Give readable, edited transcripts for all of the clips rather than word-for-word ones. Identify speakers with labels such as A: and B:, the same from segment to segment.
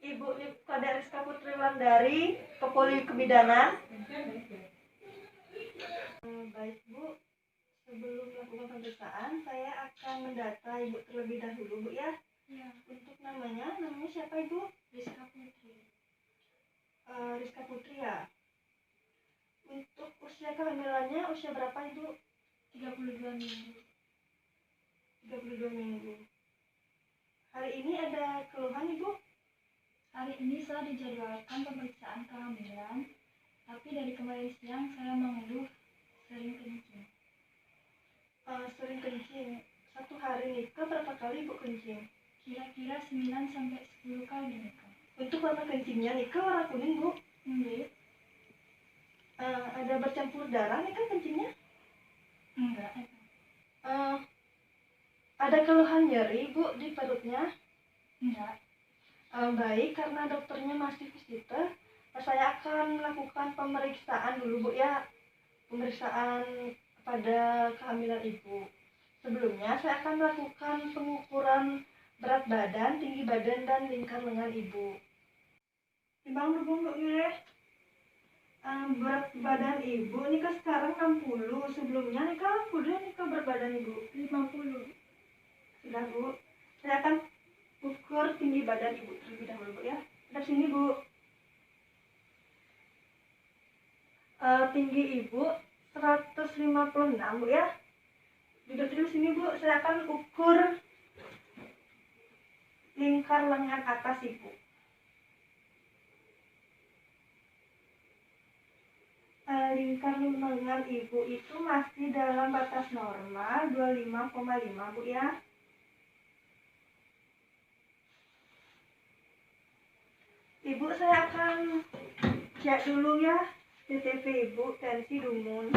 A: Ibu pada Rizka Putri Wulandari, Kepoli Kebidanan. Baik Bu, sebelum melakukan pemeriksaan, saya akan mendata Ibu terlebih dahulu Bu ya.
B: Ya.
A: Untuk namanya siapa Ibu?
B: Rizka Putri.
A: Rizka Putri ya. Untuk usia kehamilannya usia berapa Ibu?
B: 32 minggu.
A: 32 minggu. Hari ini ada keluhan Ibu?
B: Hari ini saya dijadwalkan pemeriksaan kehamilan, tapi dari kemarin siang saya mengeluh sering kencing.
A: Sering kencing. Satu hari nikah berapa kali Ibu kencing?
B: Kira-kira 9-10 kali nikah.
A: Untuk warna kencingnya nikah warna kuning Bu?
B: Enggak.
A: Ada bercampur darah nih kan kencingnya?
B: Enggak.
A: Ada keluhan nyeri Bu di perutnya?
B: Enggak.
A: Baik, karena dokternya masih visitor, saya akan melakukan pemeriksaan dulu Bu ya. Pemeriksaan pada kehamilan Ibu. Sebelumnya saya akan melakukan pengukuran berat badan, tinggi badan, dan lingkar lengan Ibu. Timbang dulu Bu ya. Berat badan Ibu ini kan sekarang 60, sebelumnya nikah berat badan Ibu
B: 50.
A: Sudah Bu, saya akan ukur tinggi badan Ibu terlebih dahulu Bu ya. Dari sini Bu. Tinggi Ibu 156 Bu ya. Duduk dulu sini Bu, saya akan ukur lingkar lengan atas Ibu. Lingkar lengan Ibu itu masih dalam batas normal 25,5 Bu ya. Ibu, saya akan cek dulu ya CTP Ibu, tensi dumun.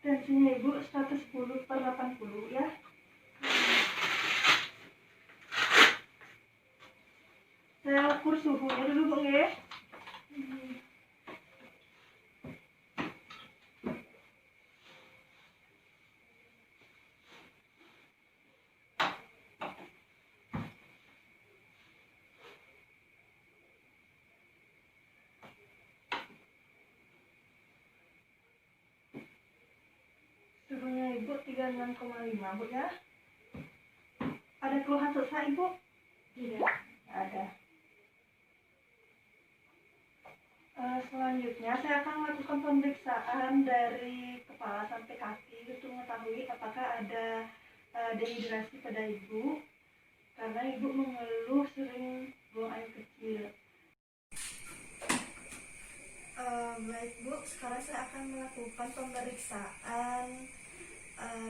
A: Tensinya Ibu 110/80 ya. Saya ukur suhunya dulu Bu ya. Suhunya Ibu 36,5 Bu ya. Ada keluhan sesak Ibu?
B: Tidak.
A: Ada. Selanjutnya saya akan melakukan pemeriksaan dari kepala sampai kaki untuk mengetahui apakah ada dehidrasi pada Ibu, karena Ibu mengeluh sering buang air kecil. Baik Bu, sekarang saya akan melakukan pemeriksaan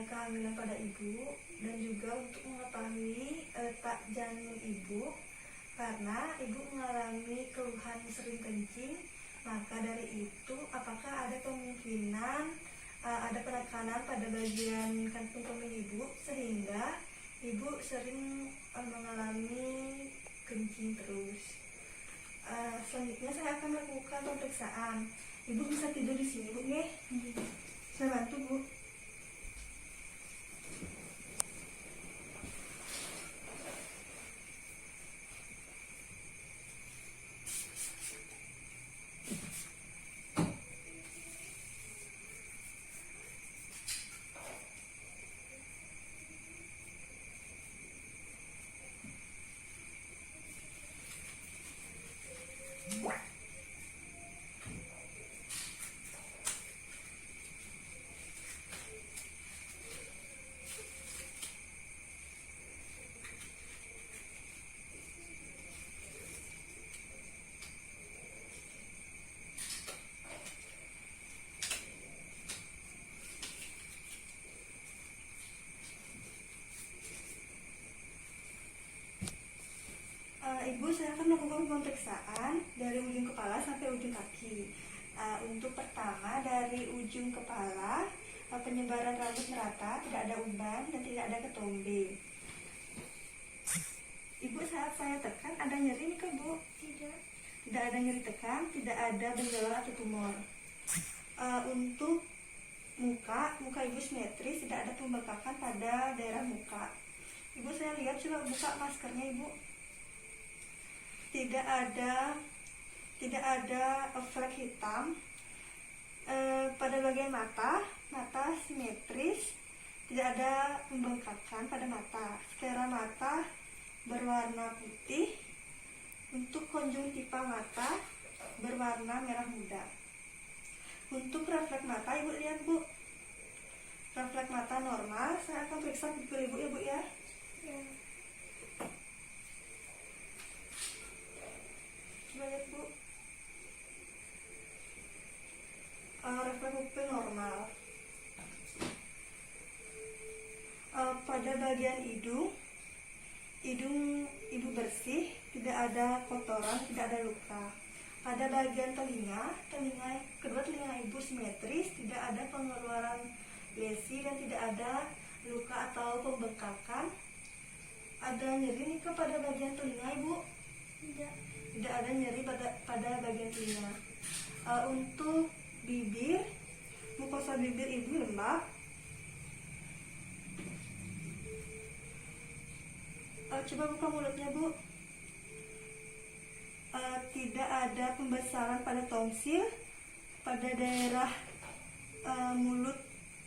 A: kehamilan pada Ibu dan juga untuk mengetahui letak janin Ibu, karena Ibu mengalami keluhan sering kencing. Maka dari itu, apakah ada kemungkinan ada penekanan pada bagian kantung kemih Ibu sehingga Ibu sering mengalami kencing terus. Selanjutnya saya akan melakukan pemeriksaan. Ibu bisa tidur di sini Bu ya. Saya bantu Bu. Ibu, saya akan melakukan pemeriksaan dari ujung kepala sampai ujung kaki. Untuk pertama dari ujung kepala, penyebaran rambut merata, tidak ada uban dan tidak ada ketombe. Ibu, saat saya tekan ada nyeri nih ke Bu? Tidak. Tidak ada nyeri tekan, tidak ada benjolan atau tumor. Untuk muka Ibu simetris, tidak ada pembengkakan pada daerah muka. Ibu, saya lihat, coba buka maskernya Ibu. Tidak ada flek hitam. Pada bagian mata simetris, tidak ada pembengkakan pada mata. Skera mata berwarna putih. Untuk konjungtiva mata berwarna merah muda. Untuk refleks mata, Ibu lihat Bu, refleks mata normal. Saya akan periksa pupil Ibu ya Bu ya. Coba lihat Bu, refleks pupil normal. Pada bagian hidung Ibu bersih, tidak ada kotoran, tidak ada luka. Pada bagian telinga kedua telinga Ibu simetris, tidak ada pengeluaran lesi dan tidak ada luka atau pembengkakan. Ada nyeri nih pada bagian telinga Ibu? Tidak ada nyeri pada bagian telinga. Untuk bibir, mukosa bibir Ibu lembab. Coba buka mulutnya Bu. Tidak ada pembesaran pada tongsil, pada daerah mulut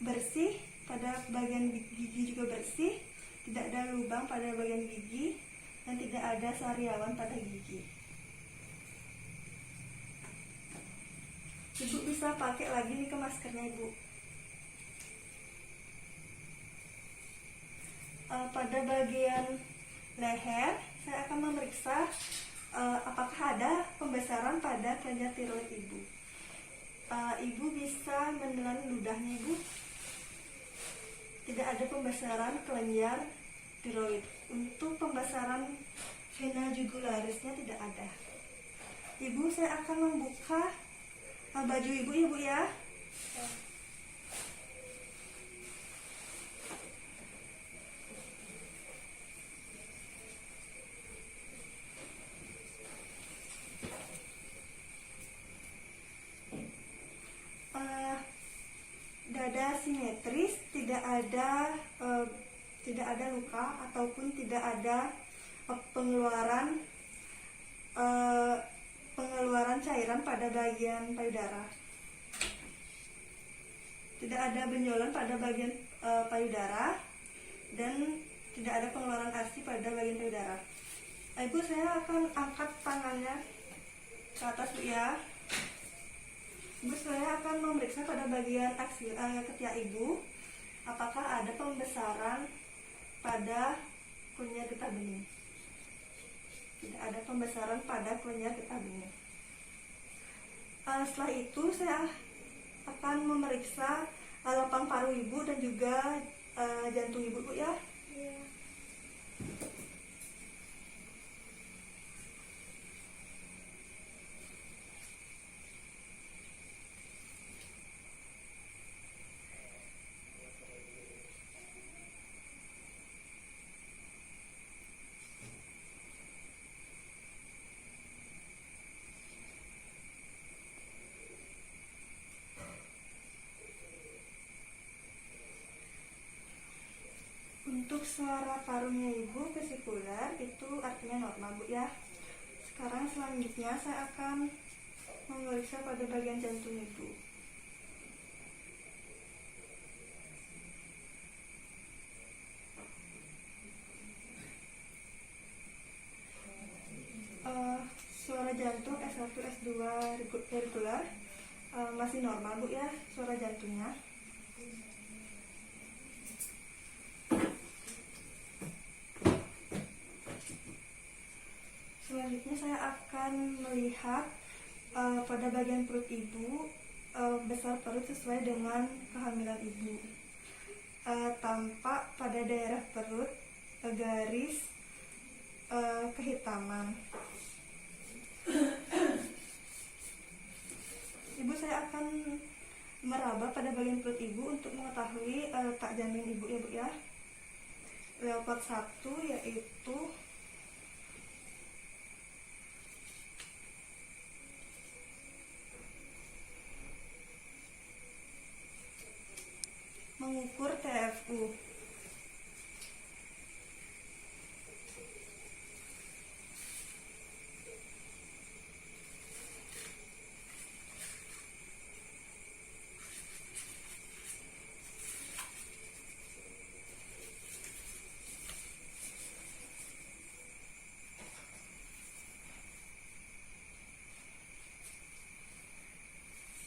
A: bersih, pada bagian gigi juga bersih, tidak ada lubang pada bagian gigi, dan tidak ada sariawan pada gigi. Ibu bisa pakai lagi nih ke maskernya Ibu. Pada bagian leher, saya akan memeriksa apakah ada pembesaran pada kelenjar tiroid Ibu. Ibu bisa menelan ludahnya Ibu. Tidak ada pembesaran kelenjar tiroid. Untuk pembesaran vena jugularisnya tidak ada. Ibu, saya akan membuka baju Ibu ya Bu ya. Dada simetris, tidak ada luka ataupun tidak ada pengeluaran cairan pada bagian payudara. Tidak ada benjolan pada bagian payudara dan tidak ada pengeluaran ASI pada bagian payudara. Ibu, saya akan angkat tangannya ke atas Bu ya. Ibu, saya akan memeriksa pada bagian ketiak Ibu, apakah ada pembesaran pada kelenjar getah bening. Tidak ada pembesaran pada kelenjar getah bening. Setelah itu saya akan memeriksa lapang paru Ibu dan juga jantung Ibu Bu ya. Untuk suara parunya Ibu vesikuler itu artinya normal Bu ya. Sekarang selanjutnya saya akan memeriksa pada bagian jantung Ibu. Suara jantung S1 S2 regular masih normal Bu ya, suara jantungnya. Selanjutnya saya akan melihat pada bagian perut Ibu, besar perut sesuai dengan kehamilan Ibu. Tampak pada daerah perut garis kehitaman. Ibu, saya akan meraba pada bagian perut ibu untuk mengetahui letak janin ibu ya Bu ya. Leopard 1 yaitu mengukur TFU.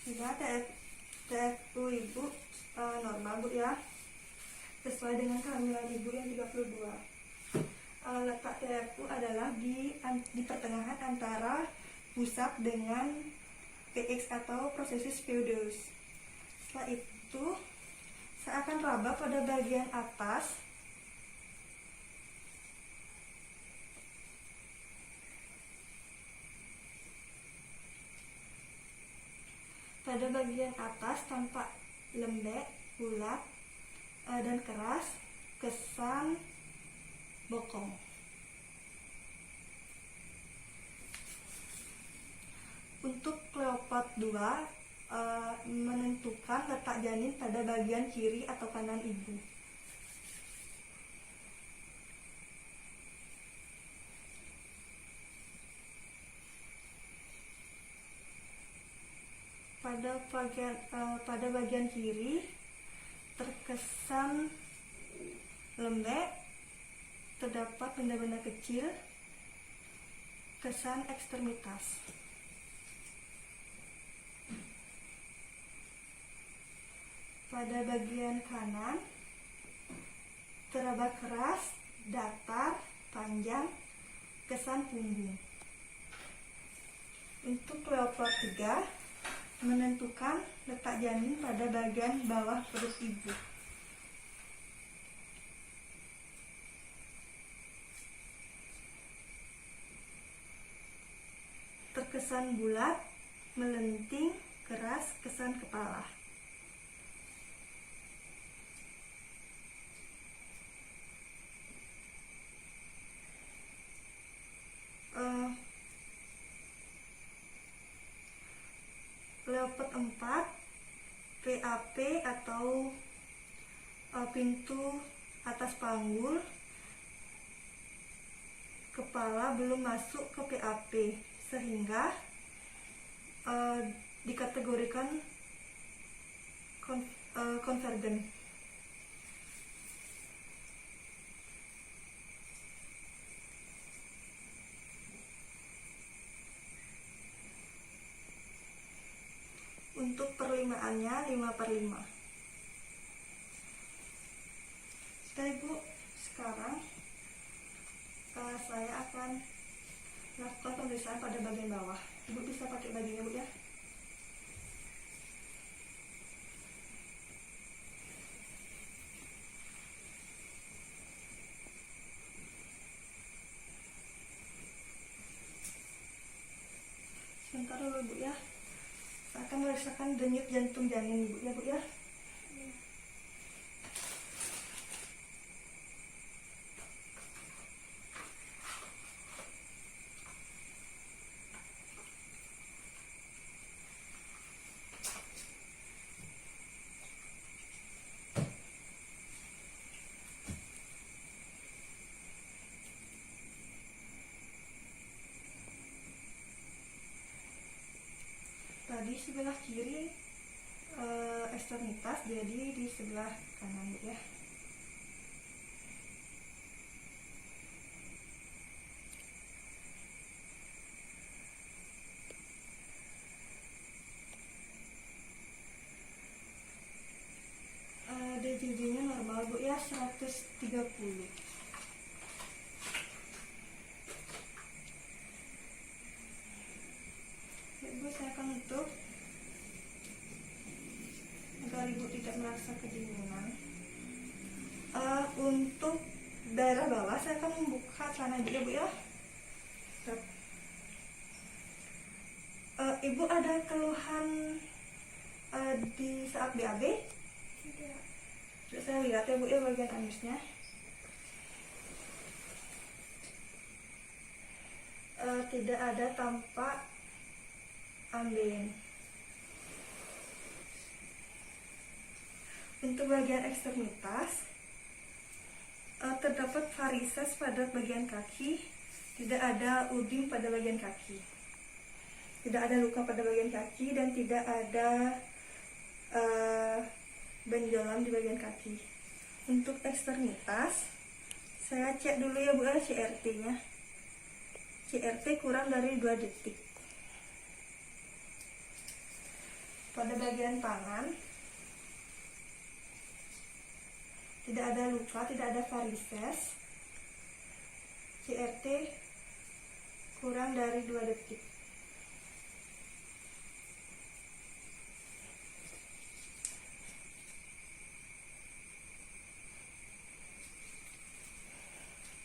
A: Sudah TFU ibu normal Bu ya, sesuai dengan kehamilan ibu yang 32. Letak TFU adalah di pertengahan antara pusat dengan PX atau prosesus peudeus. Setelah itu saya akan raba pada bagian atas tampak lembek, bulat, dan keras, kesan bokong. Untuk Leopard 2 menentukan letak janin pada bagian kiri atau kanan ibu. Pada bagian kiri terkesan lembek, terdapat benda-benda kecil, kesan ekstremitas. Pada bagian kanan teraba keras, datar, panjang, kesan punggung. Untuk Leopard 3 menentukan letak janin pada bagian bawah perut ibu. Terkesan bulat, melenting, keras, kesan kepala. Leopard 4 PAP atau pintu atas panggul, kepala belum masuk ke PAP sehingga dikategorikan konvergen. Untuk perlimaannya 5/5. Sudah Ibu, sekarang saya akan lakukan pemeriksaan pada bagian bawah. Ibu bisa pakai bajunya Bu ya. Sebentar dulu Bu ya. Saya akan merasakan denyut jantung janin ibu ya Bu ya. Tadi sebelah kiri ekstremitas, jadi di sebelah kanan Bu ya. DJJ-nya normal Bu ya, 130. Ibu, saya akan tutup agar ibu tidak merasa kedinginan. Untuk daerah bawah saya akan membuka celana ibu ya Bu ya. Ibu ada keluhan di saat BAB?
B: Tidak.
A: Terus saya lihat ya Bu ya bagian anusnya. Tidak ada tampak ambien. Untuk bagian ekstremitas terdapat varises pada bagian kaki, tidak ada uding pada bagian kaki, tidak ada luka pada bagian kaki, dan tidak ada benjolan di bagian kaki. Untuk ekstremitas, saya cek dulu ya Bu ya CRT-nya. CRT kurang dari 2 detik. Pada bagian tangan, tidak ada luka, tidak ada varises. CRT kurang dari 2 detik.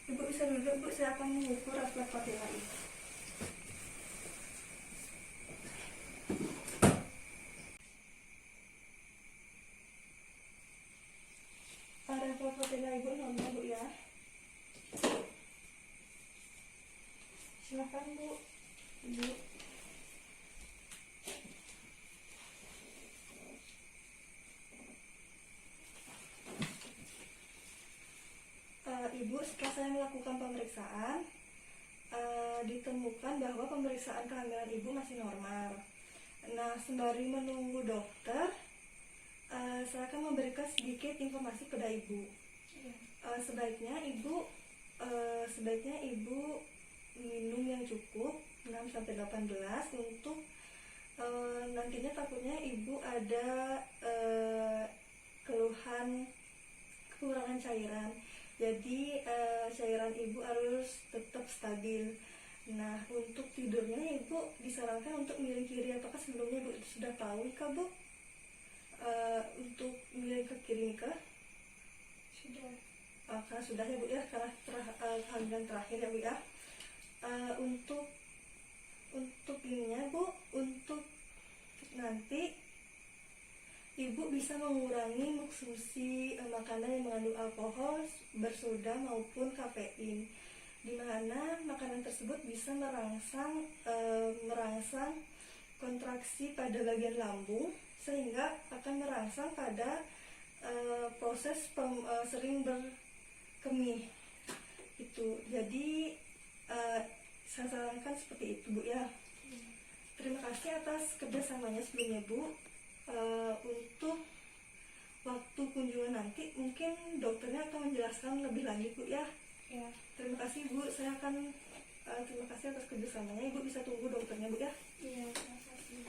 A: Ibu bisa duduk Bu, saya akan mengukur refleks patella ini. Refleks patella Ibu normal Bu ya. Silakan Bu. Ibu. Ibu, setelah saya melakukan pemeriksaan, ditemukan bahwa pemeriksaan kehamilan Ibu masih normal. Nah, sembari menunggu dokter, saya akan memberikan sedikit informasi kepada Ibu. Sebaiknya Ibu minum yang cukup 6-18 untuk nantinya takutnya Ibu ada keluhan kekurangan cairan. Jadi cairan Ibu harus tetap stabil. Nah, untuk tidurnya Ibu disarankan untuk miring kiri. Apakah sebelumnya Ibu sudah tahu kah Bu? Untuk miring ke kiri kah?
B: Sudah.
A: Karena sudah ya Bu ya, karena kehamilan terakhir ya Bu ya. Untuk ininya Bu, untuk nanti Ibu bisa mengurangi konsumsi makanan yang mengandung alkohol, bersoda maupun kafein, di mana makanan tersebut bisa merangsang kontraksi pada bagian lambung, sehingga akan merangsang pada proses sering berkemih itu. Jadi saya sarankan seperti itu Bu ya. Terima kasih atas kerjasamanya sebelumnya Bu. Untuk waktu kunjungan nanti mungkin dokternya akan menjelaskan lebih lanjut Bu ya.
B: Ya.
A: Terima kasih Bu, saya akan terima kasih atas kerjasamanya. Ibu bisa tunggu dokternya Bu ya.
B: Iya, terima kasih.